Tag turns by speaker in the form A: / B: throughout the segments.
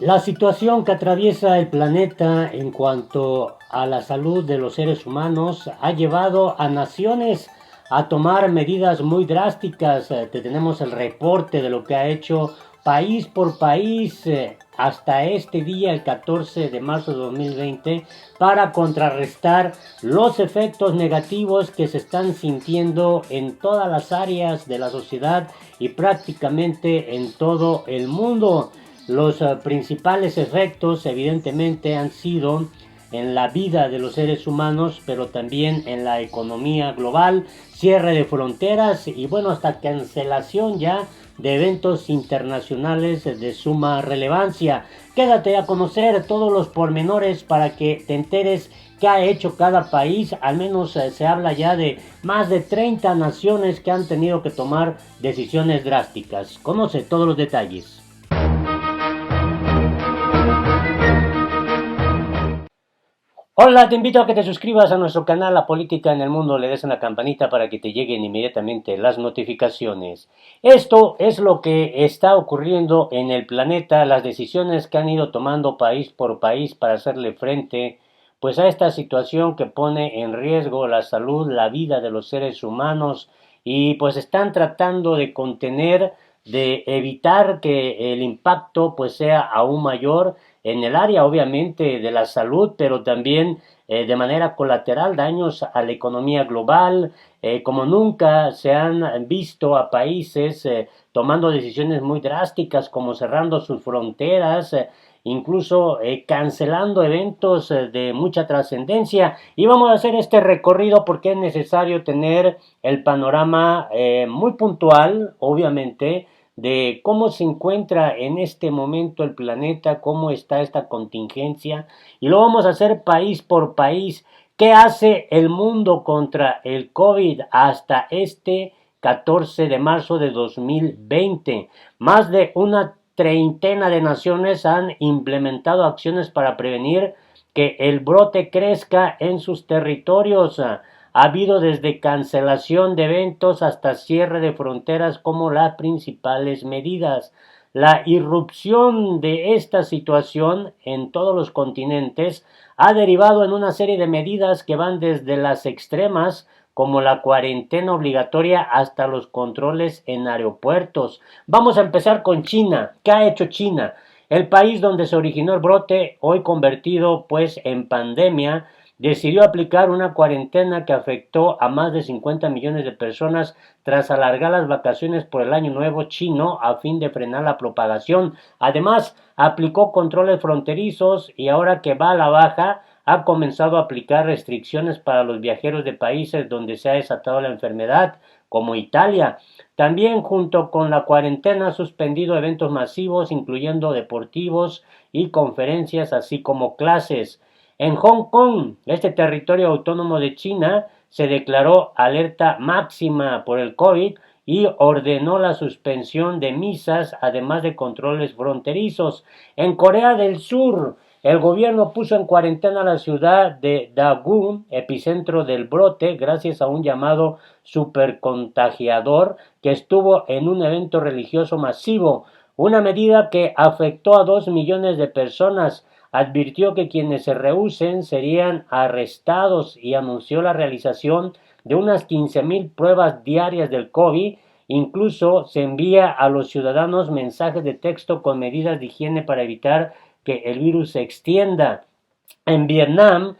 A: La situación que atraviesa el planeta en cuanto a la salud de los seres humanos ha llevado a naciones a tomar medidas muy drásticas. Tenemos el reporte de lo que ha hecho país por país hasta este día, el 14 de marzo de 2020, para contrarrestar los efectos negativos que se están sintiendo en todas las áreas de la sociedad y prácticamente en todo el mundo. Los principales efectos evidentemente han sido en la vida de los seres humanos, pero también en la economía global, cierre de fronteras y bueno, hasta cancelación ya de eventos internacionales de suma relevancia. Quédate a conocer todos los pormenores para que te enteres qué ha hecho cada país. Al menos se habla ya de más de 30 naciones que han tenido que tomar decisiones drásticas. Conoce todos los detalles. Hola, te invito a que te suscribas a nuestro canal La Política en el Mundo, le des a la campanita para que te lleguen inmediatamente las notificaciones. Esto es lo que está ocurriendo en el planeta, las decisiones que han ido tomando país por país para hacerle frente pues a esta situación que pone en riesgo la salud, la vida de los seres humanos y pues están tratando de contener, de evitar que el impacto pues sea aún mayor en el área obviamente de la salud, pero también de manera colateral daños a la economía global, como nunca se han visto a países tomando decisiones muy drásticas como cerrando sus fronteras, incluso cancelando eventos de mucha trascendencia. Y vamos a hacer este recorrido porque es necesario tener el panorama muy puntual, obviamente, de cómo se encuentra en este momento el planeta, cómo está esta contingencia, y lo vamos a hacer país por país. ¿Qué hace el mundo contra el COVID hasta este 14 de marzo de 2020? Más de una treintena de naciones han implementado acciones para prevenir que el brote crezca en sus territorios. Ha habido desde cancelación de eventos hasta cierre de fronteras como las principales medidas. La irrupción de esta situación en todos los continentes ha derivado en una serie de medidas que van desde las extremas como la cuarentena obligatoria hasta los controles en aeropuertos. Vamos a empezar con China. ¿Qué ha hecho China? El país donde se originó el brote, hoy convertido pues en pandemia, decidió aplicar una cuarentena que afectó a más de 50 millones de personas tras alargar las vacaciones por el Año Nuevo chino a fin de frenar la propagación. Además, aplicó controles fronterizos y ahora que va a la baja, ha comenzado a aplicar restricciones para los viajeros de países donde se ha desatado la enfermedad, como Italia. También junto con la cuarentena ha suspendido eventos masivos, incluyendo deportivos y conferencias, así como clases. En Hong Kong, este territorio autónomo de China, se declaró alerta máxima por el COVID y ordenó la suspensión de misas, además de controles fronterizos. En Corea del Sur, el gobierno puso en cuarentena la ciudad de Daegu, epicentro del brote, gracias a un llamado supercontagiador que estuvo en un evento religioso masivo, una medida que afectó a 2 millones de personas. Advirtió que quienes se rehúsen serían arrestados y anunció la realización de unas 15,000 pruebas diarias del COVID. Incluso se envía a los ciudadanos mensajes de texto con medidas de higiene para evitar que el virus se extienda. En Vietnam,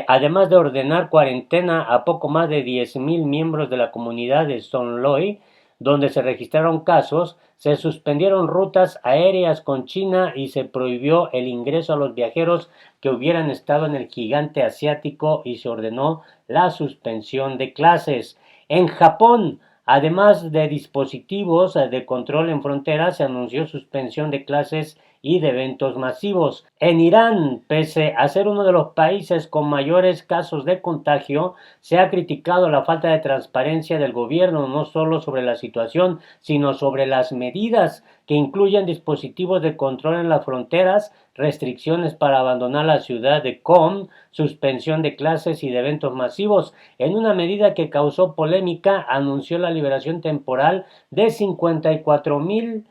A: además de ordenar cuarentena a poco más de 10,000 miembros de la comunidad de Son Loy, donde se registraron casos, se suspendieron rutas aéreas con China y se prohibió el ingreso a los viajeros que hubieran estado en el gigante asiático y se ordenó la suspensión de clases. En Japón, además de dispositivos de control en fronteras, se anunció suspensión de clases y de eventos masivos. En Irán, pese a ser uno de los países con mayores casos de contagio, se ha criticado la falta de transparencia del gobierno, no solo sobre la situación, sino sobre las medidas que incluyen dispositivos de control en las fronteras, restricciones para abandonar la ciudad de Qom, suspensión de clases y de eventos masivos. En una medida que causó polémica, anunció la liberación temporal de 54,000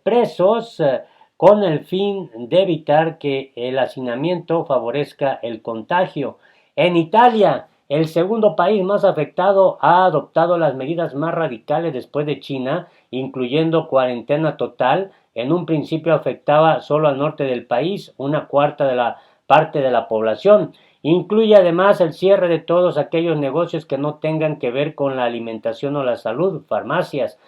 A: presos con el fin de evitar que el hacinamiento favorezca el contagio. En Italia, el segundo país más afectado, ha adoptado las medidas más radicales después de China, incluyendo cuarentena total. En un principio afectaba solo al norte del país, una cuarta de la parte de la población. Incluye además el cierre de todos aquellos negocios que no tengan que ver con la alimentación o la salud, farmacias.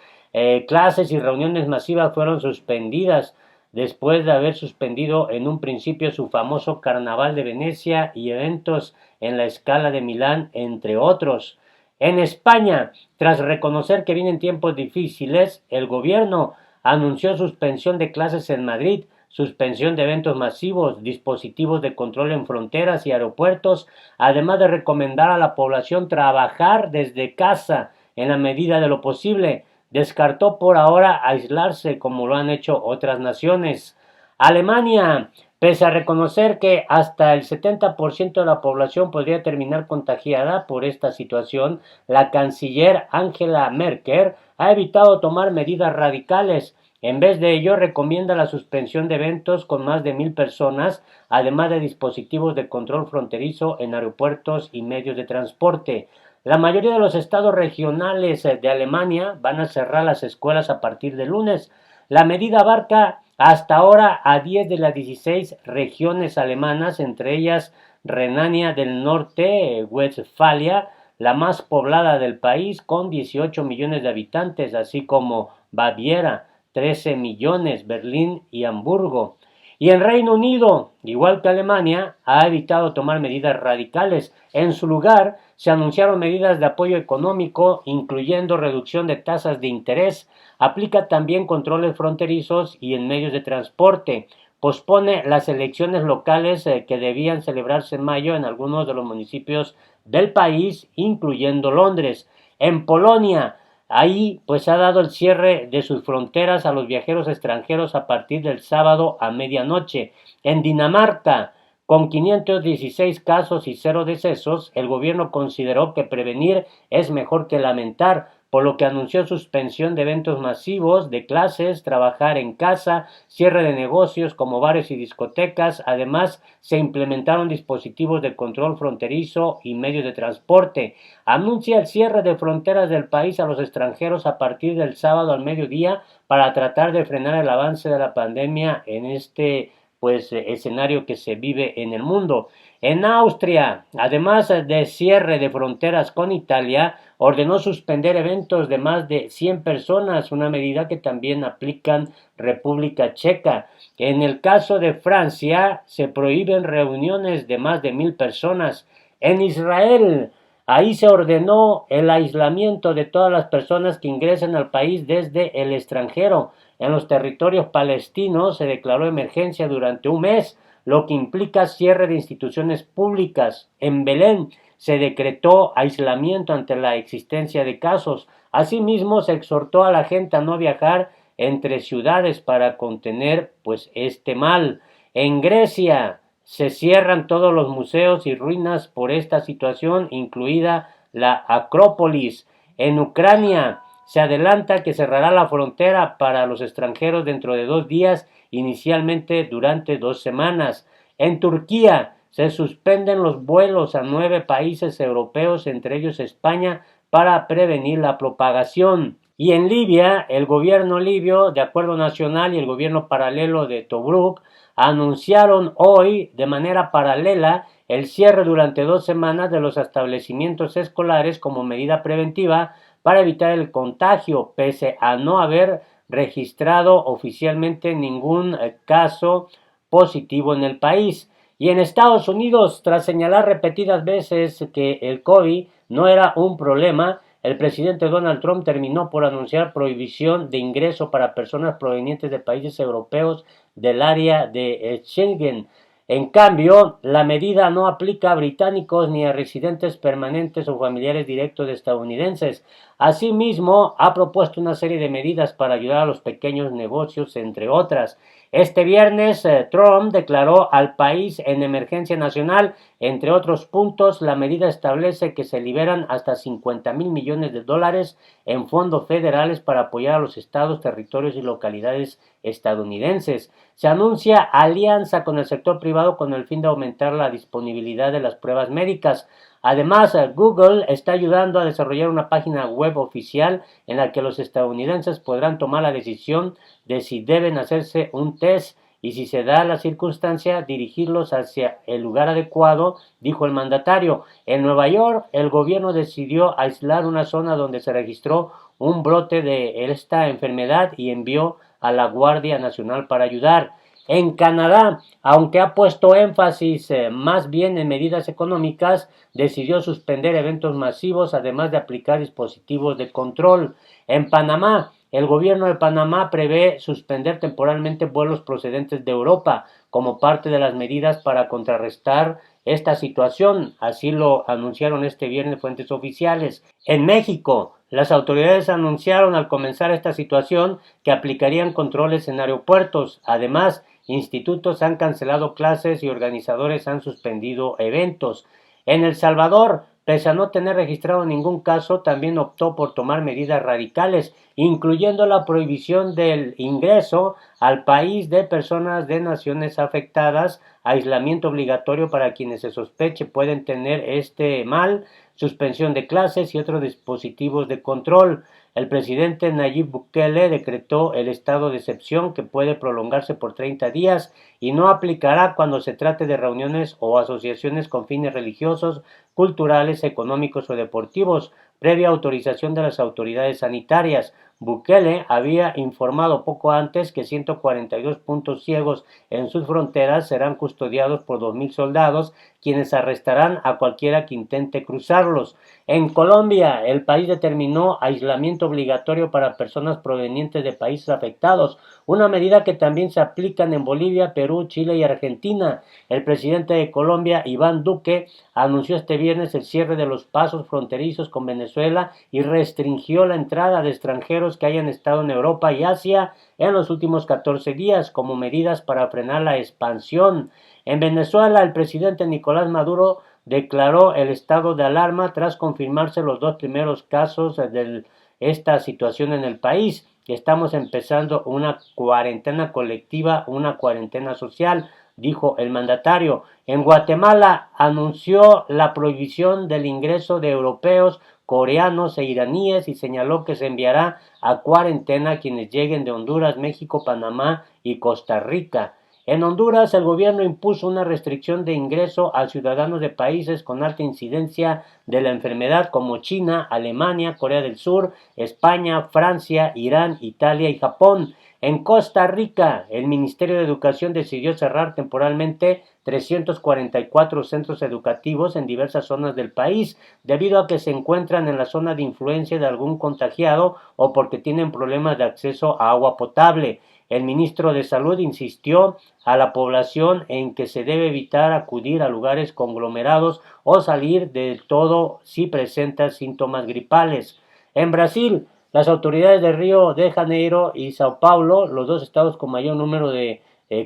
A: Clases y reuniones masivas fueron suspendidas después de haber suspendido en un principio su famoso Carnaval de Venecia y eventos en la Scala de Milán, entre otros. En España, tras reconocer que vienen tiempos difíciles, el gobierno anunció suspensión de clases en Madrid, suspensión de eventos masivos, dispositivos de control en fronteras y aeropuertos, además de recomendar a la población trabajar desde casa en la medida de lo posible. Descartó por ahora aislarse como lo han hecho otras naciones. Alemania, pese a reconocer que hasta el 70% de la población podría terminar contagiada por esta situación, la canciller Angela Merkel ha evitado tomar medidas radicales. En vez de ello, recomienda la suspensión de eventos con más de 1,000 personas, además de dispositivos de control fronterizo en aeropuertos y medios de transporte. La mayoría de los estados regionales de Alemania van a cerrar las escuelas a partir de lunes. La medida abarca hasta ahora a 10 de las 16 regiones alemanas, entre ellas Renania del Norte, Westfalia, la más poblada del país con 18 millones de habitantes, así como Baviera, 13 millones, Berlín y Hamburgo. Y el Reino Unido, igual que Alemania, ha evitado tomar medidas radicales. En su lugar, se anunciaron medidas de apoyo económico, incluyendo reducción de tasas de interés, aplica también controles fronterizos y en medios de transporte, pospone las elecciones locales que debían celebrarse en mayo en algunos de los municipios del país, incluyendo Londres. En Polonia, ahí pues ha dado el cierre de sus fronteras a los viajeros extranjeros a partir del sábado a medianoche. En Dinamarca, con 516 casos y 0 decesos, el gobierno consideró que prevenir es mejor que lamentar, por lo que anunció suspensión de eventos masivos, de clases, trabajar en casa, cierre de negocios como bares y discotecas. Además, se implementaron dispositivos de control fronterizo y medios de transporte. Anuncia el cierre de fronteras del país a los extranjeros a partir del sábado al mediodía para tratar de frenar el avance de la pandemia en este escenario que se vive en el mundo. En Austria, además de cierre de fronteras con Italia, ordenó suspender eventos de más de 100 personas, una medida que también aplican República Checa. En el caso de Francia, se prohíben reuniones de más de 1,000 personas. En Israel, ahí se ordenó el aislamiento de todas las personas que ingresen al país desde el extranjero. En los territorios palestinos se declaró emergencia durante un mes, lo que implica cierre de instituciones públicas. En Belén se decretó aislamiento ante la existencia de casos. Asimismo, se exhortó a la gente a no viajar entre ciudades para contener este mal. En Grecia se cierran todos los museos y ruinas por esta situación, incluida la Acrópolis. En Ucrania se adelanta que cerrará la frontera para los extranjeros dentro de 2 días, inicialmente durante 2 semanas. En Turquía se suspenden los vuelos a 9 países europeos, entre ellos España, para prevenir la propagación. Y en Libia, el gobierno libio de Acuerdo Nacional y el gobierno paralelo de Tobruk anunciaron hoy de manera paralela el cierre durante 2 semanas de los establecimientos escolares como medida preventiva para evitar el contagio, pese a no haber registrado oficialmente ningún caso positivo en el país. Y en Estados Unidos, tras señalar repetidas veces que el COVID no era un problema, el presidente Donald Trump terminó por anunciar prohibición de ingreso para personas provenientes de países europeos del área de Schengen. En cambio, la medida no aplica a británicos ni a residentes permanentes o familiares directos de estadounidenses. Asimismo, ha propuesto una serie de medidas para ayudar a los pequeños negocios, entre otras. Este viernes, Trump declaró al país en emergencia nacional. Entre otros puntos, la medida establece que se liberan hasta 50,000 millones de dólares en fondos federales para apoyar a los estados, territorios y localidades estadounidenses. Se anuncia alianza con el sector privado con el fin de aumentar la disponibilidad de las pruebas médicas. Además, Google está ayudando a desarrollar una página web oficial en la que los estadounidenses podrán tomar la decisión de si deben hacerse un test y, si se da la circunstancia, dirigirlos hacia el lugar adecuado, dijo el mandatario. En Nueva York, el gobierno decidió aislar una zona donde se registró un brote de esta enfermedad y envió a la Guardia Nacional para ayudar. En Canadá, aunque ha puesto énfasis más bien en medidas económicas, decidió suspender eventos masivos, además de aplicar dispositivos de control. En Panamá, el gobierno de Panamá prevé suspender temporalmente vuelos procedentes de Europa como parte de las medidas para contrarrestar esta situación. Así lo anunciaron este viernes fuentes oficiales. En México, las autoridades anunciaron al comenzar esta situación que aplicarían controles en aeropuertos. Además, institutos han cancelado clases y organizadores han suspendido eventos. En El Salvador, pese a no tener registrado ningún caso, también optó por tomar medidas radicales, incluyendo la prohibición del ingreso al país de personas de naciones afectadas, aislamiento obligatorio para quienes se sospeche pueden tener este mal, suspensión de clases y otros dispositivos de control. El presidente Nayib Bukele decretó el estado de excepción, que puede prolongarse por 30 días y no aplicará cuando se trate de reuniones o asociaciones con fines religiosos, culturales, económicos o deportivos, previa autorización de las autoridades sanitarias. Bukele había informado poco antes que 142 puntos ciegos en sus fronteras serán custodiados por 2,000 soldados, quienes arrestarán a cualquiera que intente cruzarlos. En Colombia, el país determinó aislamiento obligatorio para personas provenientes de países afectados, una medida que también se aplica en Bolivia, Perú, Chile y Argentina. El presidente de Colombia, Iván Duque, anunció este viernes el cierre de los pasos fronterizos con Venezuela y restringió la entrada de extranjeros que hayan estado en Europa y Asia en los últimos 14 días como medidas para frenar la expansión. En Venezuela, el presidente Nicolás Maduro declaró el estado de alarma tras confirmarse los 2 primeros casos de esta situación en el país. Estamos empezando una cuarentena colectiva, una cuarentena social, dijo el mandatario. En Guatemala anunció la prohibición del ingreso de europeos, coreanos e iraníes y señaló que se enviará a cuarentena a quienes lleguen de Honduras, México, Panamá y Costa Rica. En Honduras, el gobierno impuso una restricción de ingreso a ciudadanos de países con alta incidencia de la enfermedad como China, Alemania, Corea del Sur, España, Francia, Irán, Italia y Japón. En Costa Rica, el Ministerio de Educación decidió cerrar temporalmente 344 centros educativos en diversas zonas del país, debido a que se encuentran en la zona de influencia de algún contagiado o porque tienen problemas de acceso a agua potable. El ministro de Salud insistió a la población en que se debe evitar acudir a lugares conglomerados o salir del todo si presenta síntomas gripales. En Brasil, las autoridades de Río de Janeiro y Sao Paulo, los dos estados con mayor número de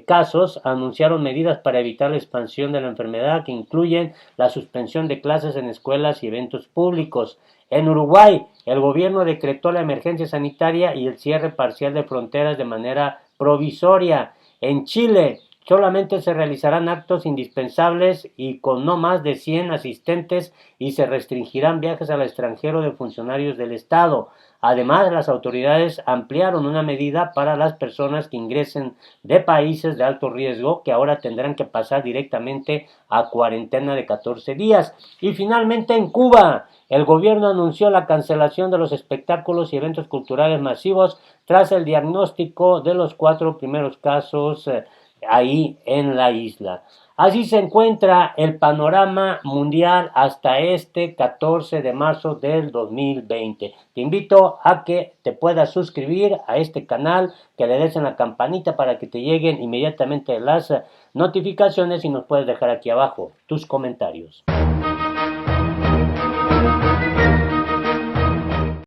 A: casos, anunciaron medidas para evitar la expansión de la enfermedad, que incluyen la suspensión de clases en escuelas y eventos públicos. En Uruguay, el gobierno decretó la emergencia sanitaria y el cierre parcial de fronteras de manera provisoria. En Chile, solamente se realizarán actos indispensables y con no más de 100 asistentes, y se restringirán viajes al extranjero de funcionarios del Estado. Además, las autoridades ampliaron una medida para las personas que ingresen de países de alto riesgo, que ahora tendrán que pasar directamente a cuarentena de 14 días. Y finalmente, en Cuba, el gobierno anunció la cancelación de los espectáculos y eventos culturales masivos tras el diagnóstico de los 4 primeros casos ahí en la isla. Así se encuentra el panorama mundial hasta este 14 de marzo del 2020. Te invito a que te puedas suscribir a este canal, que le des en la campanita para que te lleguen inmediatamente las notificaciones, y nos puedes dejar aquí abajo tus comentarios.